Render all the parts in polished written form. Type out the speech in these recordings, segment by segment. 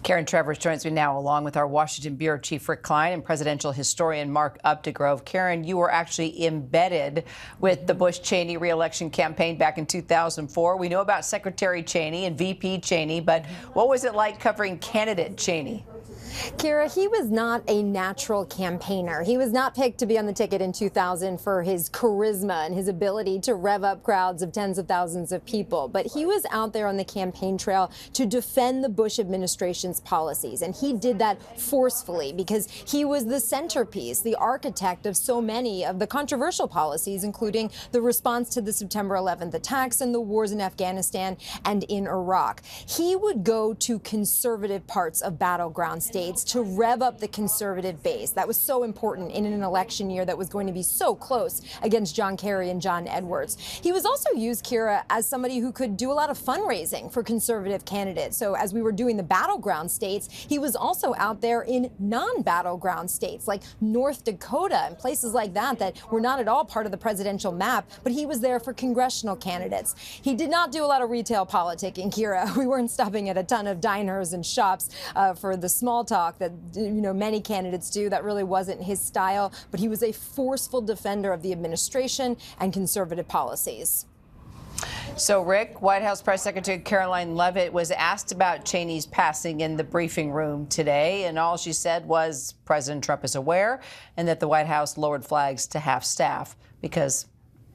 Karen Travers joins me now, along with our Washington Bureau Chief Rick Klein and presidential historian Mark Updegrove. Karen, you were actually embedded with the Bush-Cheney re-election campaign back in 2004. We know about Secretary Cheney and VP Cheney, but what was it like covering candidate Cheney? Kira, he was not a natural campaigner. He was not picked to be on the ticket in 2000 for his charisma and his ability to rev up crowds of tens of thousands of people. But he was out there on the campaign trail to defend the Bush administration's policies. And he did that forcefully because he was the centerpiece, the architect of so many of the controversial policies, including the response to the September 11th attacks and the wars in Afghanistan and in Iraq. He would go to conservative parts of battleground states to rev up the conservative base. That was so important in an election year that was going to be so close against John Kerry and John Edwards. He was also used, Kira, as somebody who could do a lot of fundraising for conservative candidates. So as we were doing the battleground states, he was also out there in non-battleground states like North Dakota and places like that that were not at all part of the presidential map, but he was there for congressional candidates. He did not do a lot of retail politicking, Kira. We weren't stopping at a ton of diners and shops for the small talk that many candidates do. That really wasn't his style, but he was a forceful defender of the administration and conservative policies. So, Rick, White House Press Secretary Caroline Leavitt was asked about Cheney's passing in the briefing room today, and all she said was President Trump is aware and that the White House lowered flags to half staff because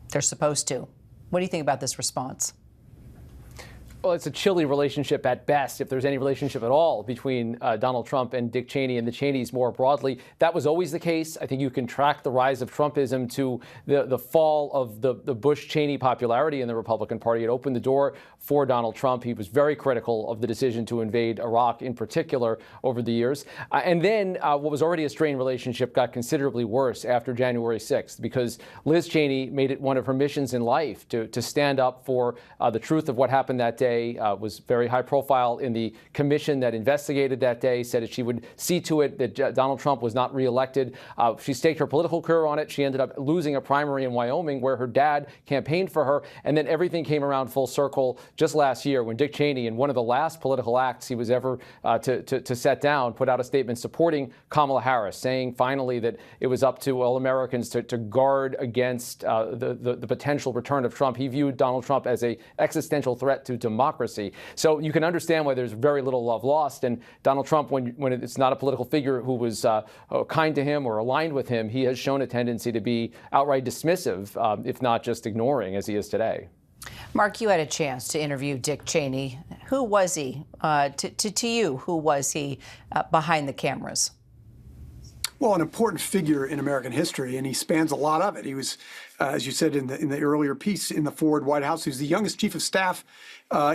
they're supposed to. What do you think about this response? Well, it's a chilly relationship at best, if there's any relationship at all, between Donald Trump and Dick Cheney and the Cheneys more broadly. That was always the case. I think you can track the rise of Trumpism to the fall of the Bush-Cheney popularity in the Republican Party. It opened the door for Donald Trump. He was very critical of the decision to invade Iraq in particular over the years. And then what was already a strained relationship got considerably worse after January 6th, because Liz Cheney made it one of her missions in life to stand up for the truth of what happened that day. Was very high profile in the commission that investigated that day, said that she would see to it that Donald Trump was not reelected. She staked her political career on it. She ended up losing a primary in Wyoming where her dad campaigned for her. And then everything came around full circle just last year when Dick Cheney, in one of the last political acts he was ever to set down, put out a statement supporting Kamala Harris, saying finally that it was up to all Americans to guard against the potential return of Trump. He viewed Donald Trump as an existential threat to democracy. So you can understand why there's very little love lost. And Donald Trump, when it's not a political figure who was kind to him or aligned with him, he has shown a tendency to be outright dismissive, if not just ignoring, as he is today. Mark, you had a chance to interview Dick Cheney. Who was he? To you, who was he behind the cameras? Well, an important figure in American history, and he spans a lot of it. He was, as you said in the earlier piece, in the Ford White House. He was the youngest chief of staff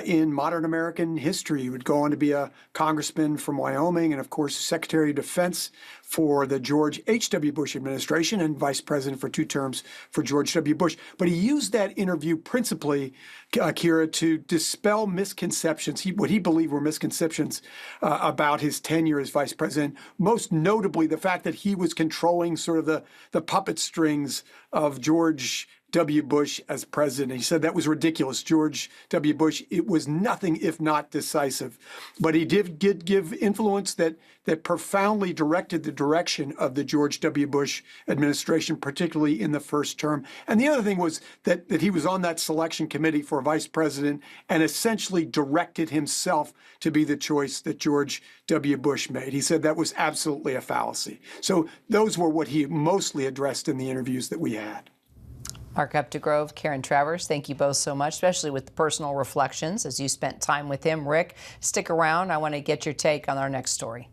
in modern American history. He would go on to be a congressman from Wyoming and, of course, Secretary of Defense for the George H.W. Bush administration and vice president for 2 terms for George W. Bush. But he used that interview principally, Kira, to dispel misconceptions, what he believed were misconceptions about his tenure as vice president, most notably the fact that he was controlling sort of the puppet strings of George W. Bush as president. He said that was ridiculous. George W. Bush, it was nothing if not decisive. But he did give influence that profoundly directed the direction of the George W. Bush administration, particularly in the first term. And the other thing was that he was on that selection committee for vice president and essentially directed himself to be the choice that George W. Bush made. He said that was absolutely a fallacy. So those were what he mostly addressed in the interviews that we had. Mark Updegrove, Karen Travers, thank you both so much, especially with the personal reflections as you spent time with him. Rick, stick around. I want to get your take on our next story.